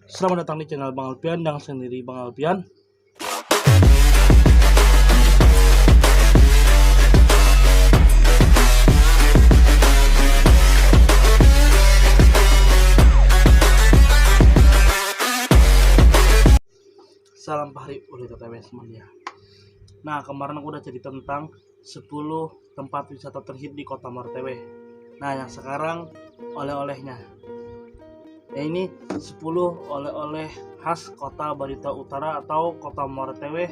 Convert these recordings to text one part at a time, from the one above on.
Selamat datang di channel Bang Alpian dengan sendiri Bang Alpian. Salam pahari udah TTW semuanya. Nah, kemarin aku udah cerita tentang 10 tempat wisata terhit di Kota Martewe. Nah, yang sekarang oleh-olehnya. Ya, ini 10 oleh-oleh khas Kota Barito Utara atau Kota Martewe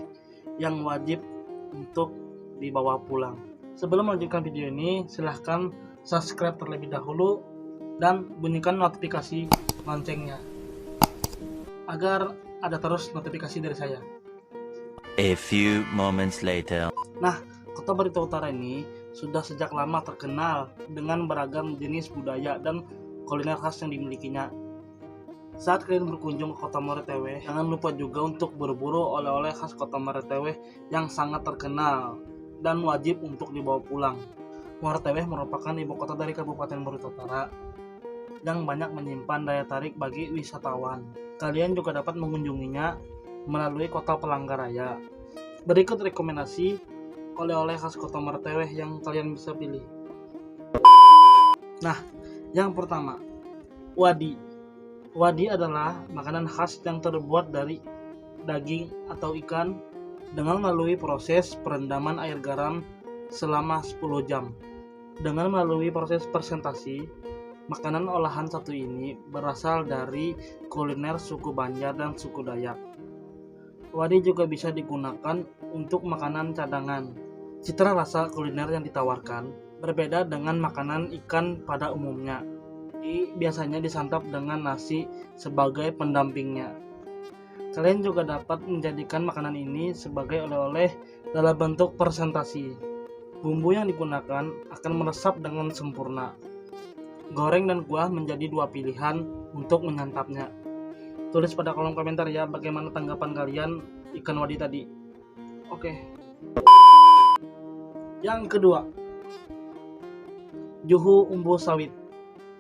yang wajib untuk dibawa pulang. Sebelum melanjutkan video ini, silahkan subscribe terlebih dahulu dan bunyikan notifikasi loncengnya agar ada terus notifikasi dari saya. A few moments later. Nah, Kota Barito Utara ini sudah sejak lama terkenal dengan beragam jenis budaya dan kuliner khas yang dimilikinya. Saat kalian berkunjung ke Kota Martewe, jangan lupa juga untuk berburu oleh-oleh khas Kota Martewe yang sangat terkenal dan wajib untuk dibawa pulang. Martewe merupakan ibu kota dari Kabupaten Barito Utara yang banyak menyimpan daya tarik bagi wisatawan. Kalian juga dapat mengunjunginya melalui Kota Palangkaraya. Berikut rekomendasi oleh-oleh khas Kota Martewe yang kalian bisa pilih. Nah, yang pertama, wadi. Wadi adalah makanan khas yang terbuat dari daging atau ikan dengan melalui proses perendaman air garam selama 10 jam. Dengan melalui proses fermentasi, makanan olahan satu ini berasal dari kuliner suku Banjar dan suku Dayak. Wadi juga bisa digunakan untuk makanan cadangan. Cita rasa kuliner yang ditawarkan berbeda dengan makanan ikan pada umumnya. Biasanya disantap dengan nasi sebagai pendampingnya. Kalian juga dapat menjadikan makanan ini sebagai oleh-oleh dalam bentuk presentasi. Bumbu yang digunakan akan meresap dengan sempurna. Goreng dan kuah menjadi dua pilihan untuk menyantapnya. Tulis pada kolom komentar ya bagaimana tanggapan kalian ikan wadi tadi. Oke. Yang kedua, juhu umbu sawit.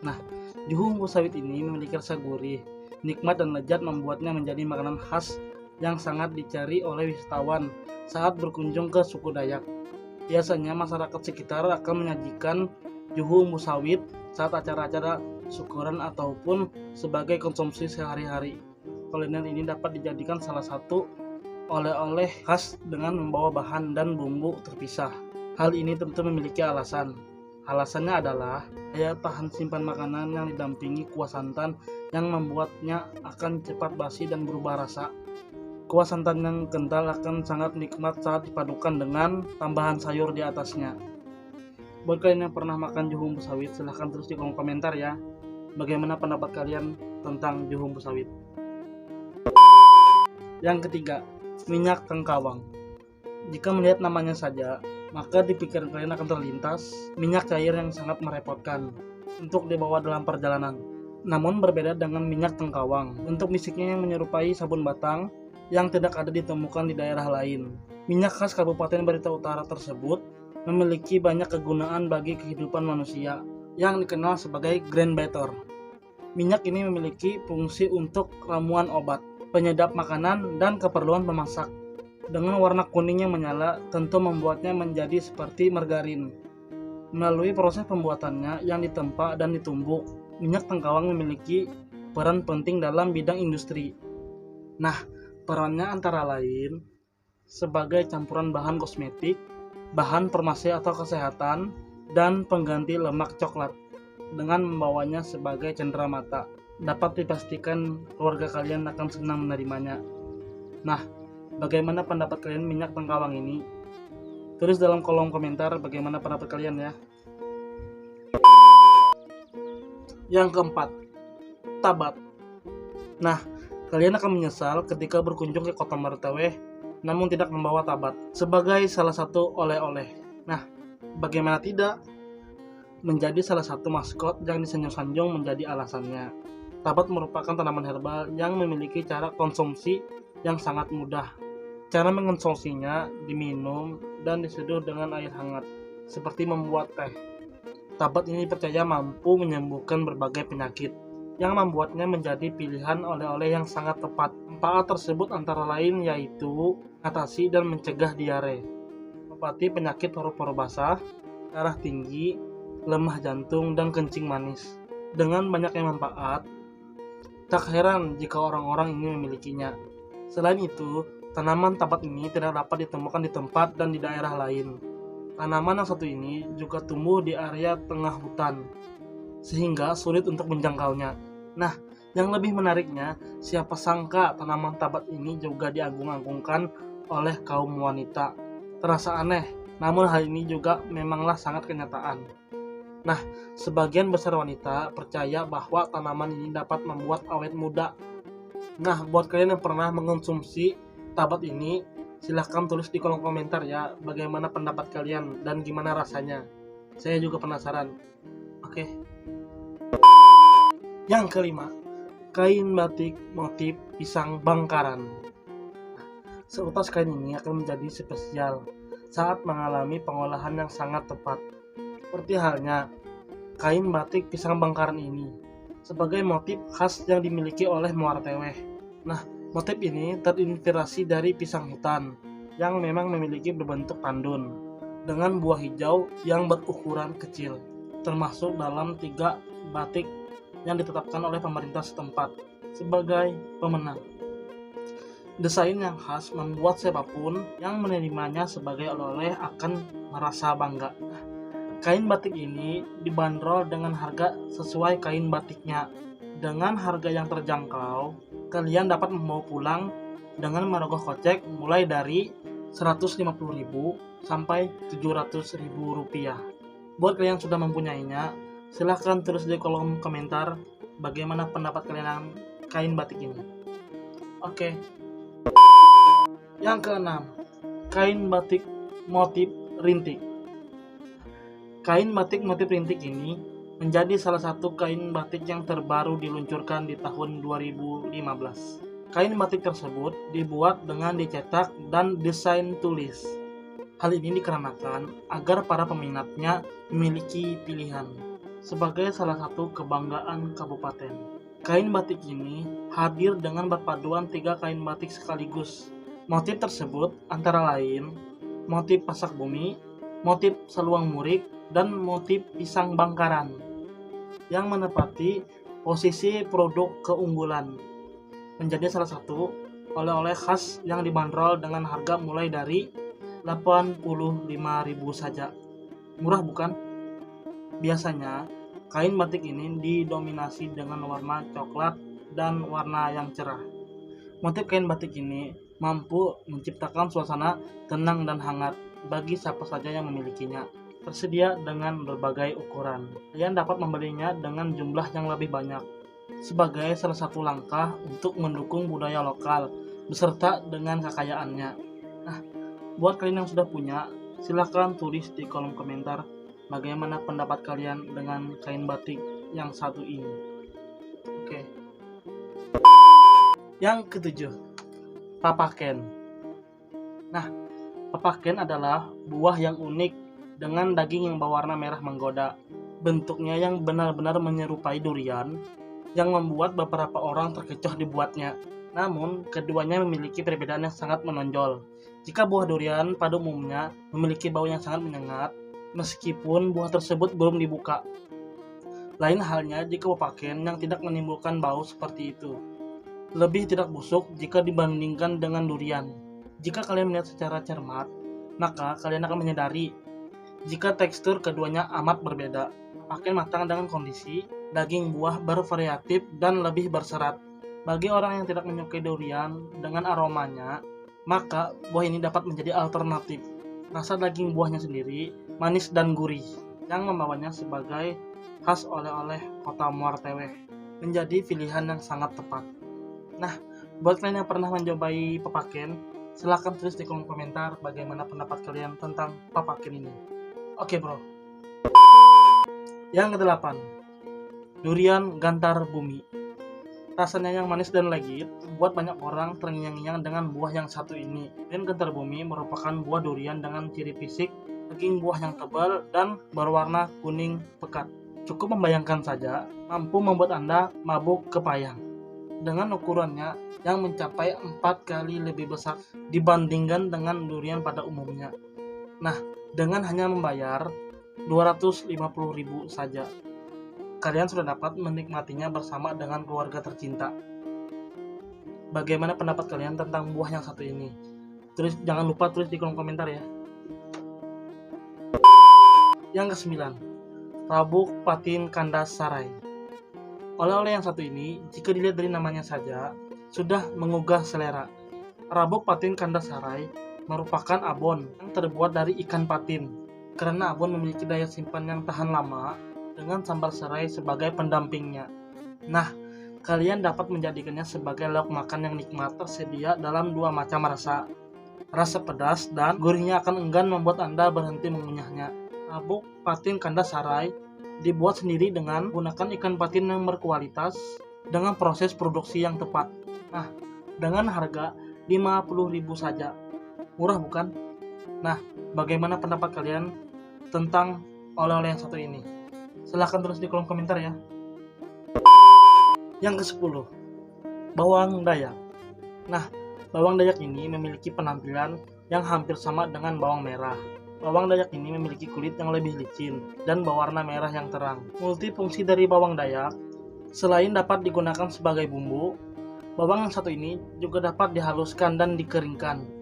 Nah, juhu umbu sawit ini memiliki rasa gurih, nikmat dan lezat membuatnya menjadi makanan khas yang sangat dicari oleh wisatawan saat berkunjung ke suku Dayak. Biasanya masyarakat sekitar akan menyajikan juhu umbu sawit saat acara-acara syukuran ataupun sebagai konsumsi sehari-hari. Kuliner ini dapat dijadikan salah satu oleh-oleh khas dengan membawa bahan dan bumbu terpisah. Hal ini tentu memiliki alasan. Alasannya adalah daya tahan simpan makanan yang didampingi kuah santan yang membuatnya akan cepat basi dan berubah rasa. Kuah santan yang kental akan sangat nikmat saat dipadukan dengan tambahan sayur di atasnya. Buat kalian yang pernah makan juhu umbu sawit, silahkan tulis di kolom komentar ya bagaimana pendapat kalian tentang juhu umbu sawit. Yang ketiga, minyak tengkawang. Jika melihat namanya saja, maka di pikiran kalian akan terlintas minyak cair yang sangat merepotkan untuk dibawa dalam perjalanan. Namun berbeda dengan minyak tengkawang, bentuk fisiknya yang menyerupai sabun batang yang tidak ada ditemukan di daerah lain. Minyak khas Kabupaten Barito Utara tersebut memiliki banyak kegunaan bagi kehidupan manusia yang dikenal sebagai Grand Butter. Minyak ini memiliki fungsi untuk ramuan obat, penyedap makanan, dan keperluan pemasak. Dengan warna kuning yang menyala tentu membuatnya menjadi seperti margarin. Melalui proses pembuatannya yang ditempa dan ditumbuk, minyak tengkawang memiliki peran penting dalam bidang industri. Nah, perannya antara lain sebagai campuran bahan kosmetik, bahan farmasi atau kesehatan, dan pengganti lemak coklat. Dengan membawanya sebagai cendera mata, dapat dipastikan keluarga kalian akan senang menerimanya. Nah, bagaimana pendapat kalian minyak tengkawang ini? Tulis dalam kolom komentar bagaimana pendapat kalian ya. Yang keempat, tabat. Nah, kalian akan menyesal ketika berkunjung ke Kota Martewe namun tidak membawa tabat sebagai salah satu oleh-oleh. Nah, bagaimana tidak? Menjadi salah satu maskot yang disanjung-sanjung menjadi alasannya. Tabat merupakan tanaman herbal yang memiliki cara konsumsi yang sangat mudah. Cara mengonsumsinya diminum dan diseduh dengan air hangat, seperti membuat teh. Tabat ini dipercaya mampu menyembuhkan berbagai penyakit. yang membuatnya menjadi pilihan oleh-oleh yang sangat tepat. Manfaat tersebut antara lain yaitu mengatasi dan mencegah diare, mengobati penyakit paru-paru basah, darah tinggi, lemah jantung, dan kencing manis. Dengan banyaknya manfaat, tak heran jika orang-orang ingin memilikinya. Selain itu, tanaman tabat ini tidak dapat ditemukan di tempat dan di daerah lain. Tanaman yang satu ini juga tumbuh di area tengah hutan, sehingga sulit untuk menjangkaunya. Nah, yang lebih menariknya, siapa sangka tanaman tabat ini juga diagung-agungkan oleh kaum wanita. Terasa aneh, namun hal ini juga memanglah sangat kenyataan. Nah, sebagian besar wanita percaya bahwa tanaman ini dapat membuat awet muda. Nah, buat kalian yang pernah mengonsumsi tabat ini, silahkan tulis di kolom komentar ya, bagaimana pendapat kalian dan gimana rasanya. Saya juga penasaran. Oke. Yang kelima, kain batik motif pisang bangkaran. Seutas kain ini akan menjadi spesial saat mengalami pengolahan yang sangat tepat. Seperti halnya kain batik pisang bangkaran ini sebagai motif khas yang dimiliki oleh Muara Teweh. Nah, motif ini terinspirasi dari pisang hutan yang memang memiliki berbentuk tandun dengan buah hijau yang berukuran kecil, termasuk dalam 3 batik yang ditetapkan oleh pemerintah setempat sebagai pemenang. Desain yang khas membuat siapapun yang menerimanya sebagai oleh-oleh akan merasa bangga. Kain batik ini dibanderol dengan harga sesuai kain batiknya. Dengan harga yang terjangkau, kalian dapat membawa pulang dengan merogoh kocek mulai dari 150.000 sampai 700.000 rupiah. Buat kalian yang sudah mempunyainya, silahkan tulis di kolom komentar bagaimana pendapat kalian kain batik ini. Oke. Yang keenam, kain batik motif rintik. Kain batik motif rintik ini menjadi salah satu kain batik yang terbaru diluncurkan di tahun 2015. Kain batik tersebut dibuat dengan dicetak dan desain tulis. Hal ini dikarenakan agar para peminatnya memiliki pilihan sebagai salah satu kebanggaan kabupaten. Kain batik ini hadir dengan perpaduan 3 kain batik sekaligus. Motif tersebut antara lain motif pasak bumi, motif saluang murik, dan motif pisang bangkaran yang menepati posisi produk keunggulan, menjadi salah satu oleh-oleh khas yang dibanderol dengan harga mulai dari 85.000 saja. Murah bukan? Biasanya kain batik ini didominasi dengan warna coklat dan warna yang cerah. Motif kain batik ini mampu menciptakan suasana tenang dan hangat bagi siapa saja yang memilikinya. Tersedia dengan berbagai ukuran. Kalian dapat membelinya dengan jumlah yang lebih banyak sebagai salah satu langkah untuk mendukung budaya lokal beserta dengan kekayaannya. Nah, buat kalian yang sudah punya, silahkan tulis di kolom komentar bagaimana pendapat kalian dengan kain batik yang satu ini. Oke. Yang ketujuh, papaken. Nah, papaken adalah buah yang unik dengan daging yang berwarna merah menggoda. Bentuknya yang benar-benar menyerupai durian yang membuat beberapa orang terkecoh dibuatnya. Namun, keduanya memiliki perbedaan yang sangat menonjol. Jika buah durian pada umumnya memiliki bau yang sangat menyengat, meskipun buah tersebut belum dibuka. Lain halnya jika papaken yang tidak menimbulkan bau seperti itu. Lebih tidak busuk jika dibandingkan dengan durian. Jika kalian melihat secara cermat, maka kalian akan menyadari jika tekstur keduanya amat berbeda. Papaken matang dengan kondisi daging buah bervariatif dan lebih berserat. Bagi orang yang tidak menyukai durian dengan aromanya, maka buah ini dapat menjadi alternatif. Rasa daging buahnya sendiri manis dan gurih, yang membawanya sebagai khas oleh-oleh kota Muara Teweh, menjadi pilihan yang sangat tepat. Nah, buat kalian yang pernah mencobai papaken, silahkan tulis di kolom komentar bagaimana pendapat kalian tentang papaken ini. Oke bro. Yang ke-8, durian gantar bumi. Rasanya yang manis dan legit membuat banyak orang terngiang-ngiang dengan buah yang satu ini. Durian gantar bumi merupakan buah durian dengan ciri fisik daging buah yang tebal dan berwarna kuning pekat. Cukup membayangkan saja mampu membuat Anda mabuk kepayang. Dengan ukurannya yang mencapai 4 kali lebih besar dibandingkan dengan durian pada umumnya. Nah, dengan hanya membayar 250.000 saja, kalian sudah dapat menikmatinya bersama dengan keluarga tercinta. Bagaimana pendapat kalian tentang buah yang satu ini? Jangan lupa tulis di kolom komentar ya. Yang ke-9, Rabuk Patin Kandas Sarai. Oleh-oleh yang satu ini, jika dilihat dari namanya saja, sudah menggugah selera. Rabuk Patin Kandas Sarai merupakan abon yang terbuat dari ikan patin. Karena abon memiliki daya simpan yang tahan lama dengan sambal serai sebagai pendampingnya. Nah, kalian dapat menjadikannya sebagai lauk makan yang nikmat tersedia dalam 2 macam rasa. Rasa pedas dan gurihnya akan enggan membuat Anda berhenti mengunyahnya. Rabuk Patin Kandas Sarai dibuat sendiri dengan menggunakan ikan patin yang berkualitas dengan proses produksi yang tepat. Nah, dengan harga 50.000 saja. Murah bukan? Nah, bagaimana pendapat kalian tentang oleh-oleh yang satu ini? Silahkan tulis di kolom komentar ya. Yang ke-10, Bawang Dayak. Nah, bawang dayak ini memiliki penampilan yang hampir sama dengan bawang merah. Bawang dayak ini memiliki kulit yang lebih licin dan berwarna merah yang terang. Multifungsi dari bawang dayak, selain dapat digunakan sebagai bumbu, bawang yang satu ini juga dapat dihaluskan dan dikeringkan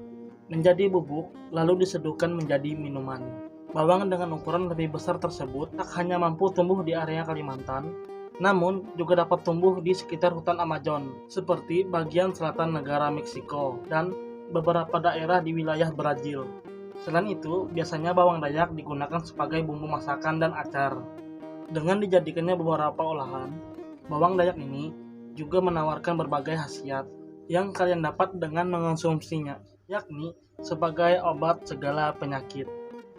menjadi bubuk lalu diseduhkan menjadi minuman. Bawang dengan ukuran lebih besar tersebut tak hanya mampu tumbuh di area Kalimantan, namun juga dapat tumbuh di sekitar hutan Amazon seperti bagian selatan negara Meksiko dan beberapa daerah di wilayah Brazil. Selain itu, biasanya bawang dayak digunakan sebagai bumbu masakan dan acar. Dengan dijadikannya beberapa olahan, bawang dayak ini juga menawarkan berbagai khasiat yang kalian dapat dengan mengonsumsinya, yakni sebagai obat segala penyakit.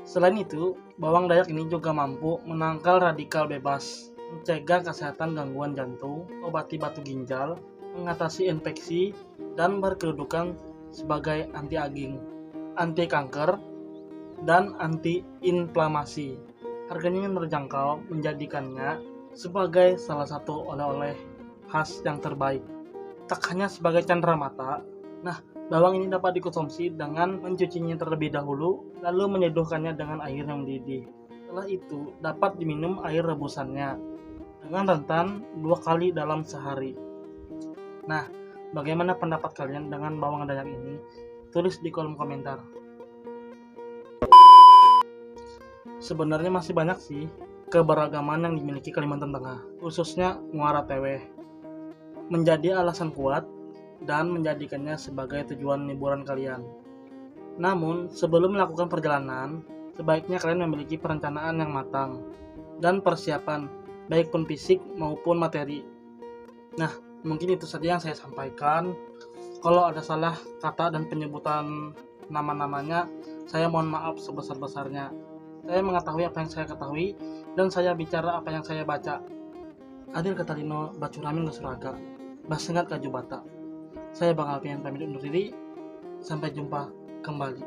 Selain itu, bawang dayak ini juga mampu menangkal radikal bebas, mencegah kesehatan gangguan jantung, obati batu ginjal, mengatasi infeksi, dan berkedudukan sebagai anti-aging, anti kanker, dan anti-inflamasi. Harganya yang terjangkau menjadikannya sebagai salah satu oleh-oleh khas yang terbaik. Tak hanya sebagai candera mata, nah, bawang ini dapat dikonsumsi dengan mencucinya terlebih dahulu, lalu menyeduhkannya dengan air yang mendidih. Setelah itu, dapat diminum air rebusannya dengan rentan 2 kali dalam sehari. Nah, bagaimana pendapat kalian dengan bawang dayak ini? Tulis di kolom komentar. Sebenarnya masih banyak sih keberagaman yang dimiliki Kalimantan Tengah, khususnya Muara Teweh, menjadi alasan kuat dan menjadikannya sebagai tujuan liburan kalian. Namun, sebelum melakukan perjalanan, sebaiknya kalian memiliki perencanaan yang matang dan persiapan, baik pun fisik maupun materi. Nah, mungkin itu saja yang saya sampaikan. Kalau ada salah kata dan penyebutan nama-namanya, saya mohon maaf sebesar-besarnya. Saya mengetahui apa yang saya ketahui, dan saya bicara apa yang saya baca. Adil Katalino Bacuramin Gasuraga, Basengat Kajubata. Saya Bang Alpian pamit undur diri. Sampai jumpa kembali.